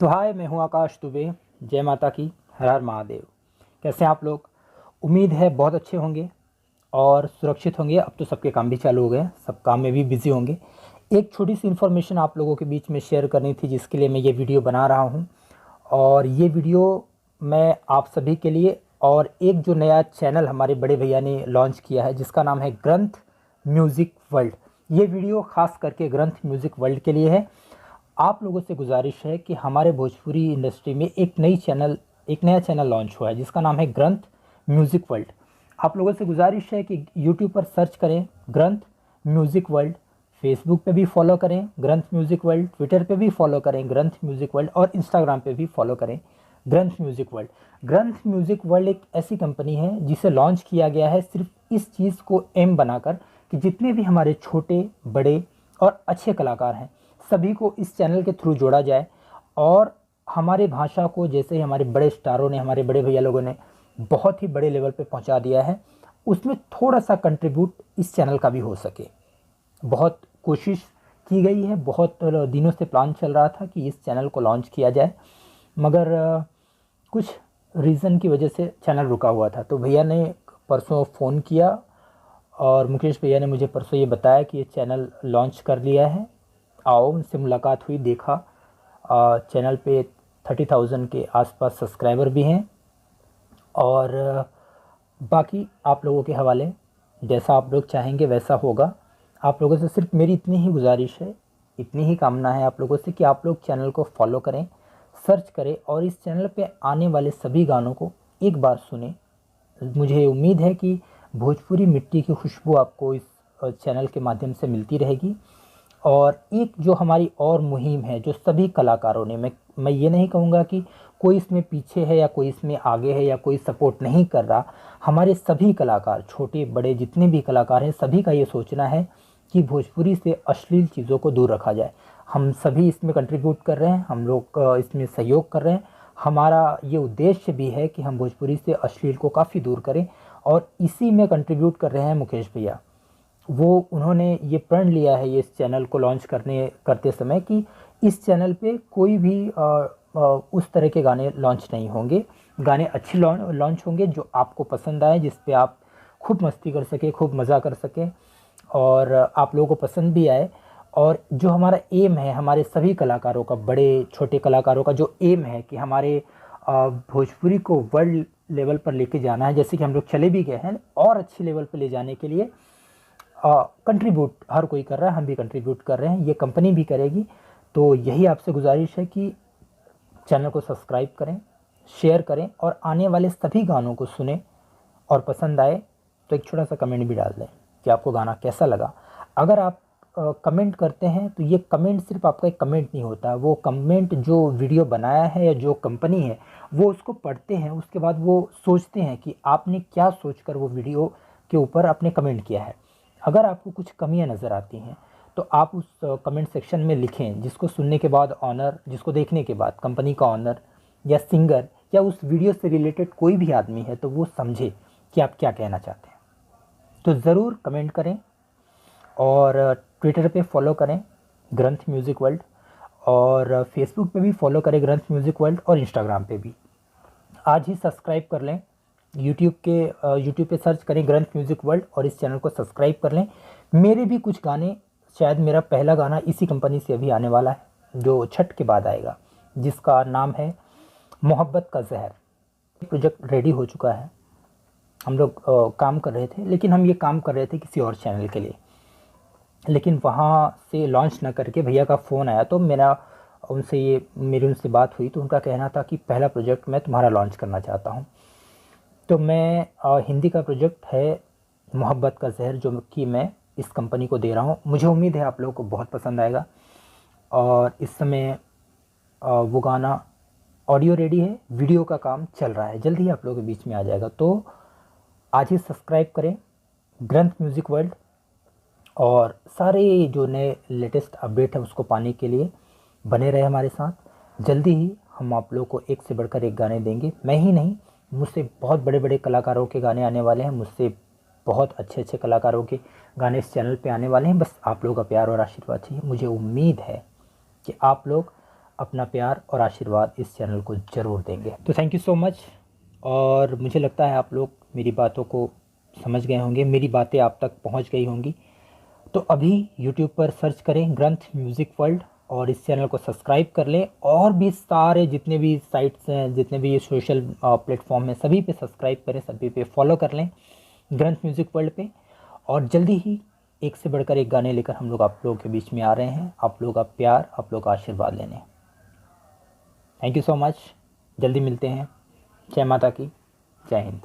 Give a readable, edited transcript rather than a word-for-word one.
तो हाय, मैं हूं आकाश दुबे। जय माता की, हर हर महादेव। कैसे हैं आप लोग? उम्मीद है बहुत अच्छे होंगे और सुरक्षित होंगे। अब तो सबके काम भी चालू हो गए, सब काम में भी बिजी होंगे। एक छोटी सी इन्फॉर्मेशन आप लोगों के बीच में शेयर करनी थी, जिसके लिए मैं ये वीडियो बना रहा हूं। और ये वीडियो मैं आप सभी के लिए, और एक जो नया चैनल हमारे बड़े भैया ने लॉन्च किया है जिसका नाम है ग्रंथ म्यूज़िक वर्ल्ड, ये वीडियो खास करके ग्रंथ म्यूज़िक वर्ल्ड के लिए है। आप लोगों से गुजारिश है कि हमारे भोजपुरी इंडस्ट्री में एक नया चैनल लॉन्च हुआ है जिसका नाम है ग्रंथ म्यूज़िक वर्ल्ड। आप लोगों से गुजारिश है कि यूट्यूब पर सर्च करें ग्रंथ म्यूज़िक वर्ल्ड, फेसबुक पे भी फॉलो करें ग्रंथ म्यूज़िक वर्ल्ड, ट्विटर पे भी फॉलो करें ग्रंथ म्यूज़िक वर्ल्ड, और इंस्टाग्राम पे भी फॉलो करें ग्रंथ म्यूज़िक वर्ल्ड। ग्रंथ म्यूज़िक वर्ल्ड एक ऐसी कंपनी है जिसे लॉन्च किया गया है सिर्फ इस चीज़ को एम बनाकर कि जितने भी हमारे छोटे बड़े और अच्छे कलाकार हैं सभी को इस चैनल के थ्रू जोड़ा जाए, और हमारे भाषा को, जैसे ही हमारे बड़े स्टारों ने, हमारे बड़े भैया लोगों ने बहुत ही बड़े लेवल पे पहुंचा दिया है, उसमें थोड़ा सा कंट्रीब्यूट इस चैनल का भी हो सके। बहुत कोशिश की गई है, बहुत दिनों से प्लान चल रहा था कि इस चैनल को लॉन्च किया जाए, मगर कुछ रीज़न की वजह से चैनल रुका हुआ था। तो भैया ने परसों फ़ोन किया और मुकेश भैया ने मुझे परसों ये बताया कि ये चैनल लॉन्च कर लिया है। आओ, उनसे मुलाकात हुई, देखा। चैनल पे 30,000 के आसपास सब्सक्राइबर भी हैं। और बाकी आप लोगों के हवाले, जैसा आप लोग चाहेंगे वैसा होगा। आप लोगों से सिर्फ मेरी इतनी ही गुजारिश है, इतनी ही कामना है आप लोगों से कि आप लोग चैनल को फॉलो करें, सर्च करें और इस चैनल पे आने वाले सभी गानों को एक बार सुने। मुझे उम्मीद है कि भोजपुरी मिट्टी की खुशबू आपको इस चैनल के माध्यम से मिलती रहेगी। और एक जो हमारी और मुहिम है, जो सभी कलाकारों ने, मैं ये नहीं कहूँगा कि कोई इसमें पीछे है या कोई इसमें आगे है या कोई सपोर्ट नहीं कर रहा। हमारे सभी कलाकार, छोटे बड़े जितने भी कलाकार हैं, सभी का ये सोचना है कि भोजपुरी से अश्लील चीज़ों को दूर रखा जाए। हम सभी इसमें कंट्रीब्यूट कर रहे हैं, हम लोग इसमें सहयोग कर रहे हैं। हमारा ये उद्देश्य भी है कि हम भोजपुरी से अश्लील को काफ़ी दूर करें, और इसी में कंट्रीब्यूट कर रहे हैं मुकेश भैया। उन्होंने ये प्रण लिया है ये इस चैनल को लॉन्च करते समय कि इस चैनल पे कोई भी उस तरह के गाने लॉन्च नहीं होंगे। गाने अच्छे लॉन्च होंगे जो आपको पसंद आए, जिस पे आप खूब मस्ती कर सकें, खूब मज़ा कर सकें और आप लोगों को पसंद भी आए। और जो हमारा एम है, हमारे सभी कलाकारों का, बड़े छोटे कलाकारों का जो एम है कि हमारे भोजपुरी को वर्ल्ड लेवल पर लेके जाना है, जैसे कि हम लोग चले भी गए हैं, और अच्छे लेवल पर ले जाने के लिए कंट्रीब्यूट हर कोई कर रहा है, हम भी कंट्रीब्यूट कर रहे हैं, ये कंपनी भी करेगी। तो यही आपसे गुजारिश है कि चैनल को सब्सक्राइब करें, शेयर करें और आने वाले सभी गानों को सुने, और पसंद आए तो एक छोटा सा कमेंट भी डाल दें कि आपको गाना कैसा लगा। अगर आप कमेंट करते हैं तो ये कमेंट सिर्फ आपका एक कमेंट नहीं होता, वो कमेंट जो वीडियो बनाया है या जो कंपनी है वो उसको पढ़ते हैं, उसके बाद वो सोचते हैं कि आपने क्या सोचकर वो वीडियो के ऊपर आपने कमेंट किया है। अगर आपको कुछ कमियां नज़र आती हैं तो आप उस कमेंट सेक्शन में लिखें, जिसको सुनने के बाद ऑनर, जिसको देखने के बाद कंपनी का ऑनर या सिंगर या उस वीडियो से रिलेटेड कोई भी आदमी है तो वो समझे कि आप क्या कहना चाहते हैं। तो ज़रूर कमेंट करें, और ट्विटर पे फॉलो करें ग्रंथ म्यूज़िक वर्ल्ड, और फेसबुक पे भी फॉलो करें ग्रंथ म्यूज़िक वर्ल्ड, और इंस्टाग्राम पे भी। आज ही सब्सक्राइब कर लें। यूट्यूब पे सर्च करें ग्रंथ म्यूज़िक वर्ल्ड और इस चैनल को सब्सक्राइब कर लें। मेरे भी कुछ गाने, शायद मेरा पहला गाना इसी कंपनी से अभी आने वाला है जो छठ के बाद आएगा, जिसका नाम है मोहब्बत का जहर। प्रोजेक्ट रेडी हो चुका है, हम लोग काम कर रहे थे, लेकिन हम ये काम कर रहे थे किसी और चैनल के लिए। लेकिन वहाँ से लॉन्च ना करके भैया का फ़ोन आया, तो मेरी उनसे बात हुई, तो उनका कहना था कि पहला प्रोजेक्ट मैं तुम्हारा लॉन्च करना चाहता हूँ। तो मैं हिंदी का प्रोजेक्ट है मोहब्बत का जहर, जो कि मैं इस कंपनी को दे रहा हूँ। मुझे उम्मीद है आप लोगों को बहुत पसंद आएगा। और इस समय वो गाना ऑडियो रेडी है, वीडियो का काम चल रहा है, जल्दी ही आप लोगों के बीच में आ जाएगा। तो आज ही सब्सक्राइब करें ग्रंथ म्यूज़िक वर्ल्ड, और सारे जो नए लेटेस्ट अपडेट है उसको पाने के लिए बने रहे हमारे साथ। जल्दी ही हम आप लोगों को एक से बढ़कर एक गाने देंगे। मैं ही नहीं, मुझसे बहुत बड़े बड़े कलाकारों के गाने आने वाले हैं, मुझसे बहुत अच्छे अच्छे कलाकारों के गाने इस चैनल पे आने वाले हैं। बस आप लोगों का प्यार और आशीर्वाद चाहिए। मुझे उम्मीद है कि आप लोग अपना प्यार और आशीर्वाद इस चैनल को ज़रूर देंगे। तो थैंक यू सो मच। और मुझे लगता है आप लोग मेरी बातों को समझ गए होंगे, मेरी बातें आप तक पहुंच गई होंगी। तो अभी यूट्यूब पर सर्च करें ग्रंथ म्यूज़िक वर्ल्ड और इस चैनल को सब्सक्राइब कर लें। और भी सारे जितने भी साइट्स हैं, जितने भी सोशल प्लेटफॉर्म हैं, सभी पे सब्सक्राइब करें, सभी पे फॉलो कर लें ग्रंथ म्यूज़िक वर्ल्ड पे। और जल्दी ही एक से बढ़कर एक गाने लेकर हम लोग आप लोगों के बीच में आ रहे हैं, आप लोग का प्यार, आप लोग का आशीर्वाद लेने। Thank you so much. जल्दी मिलते हैं। जय माता की, जय हिंद।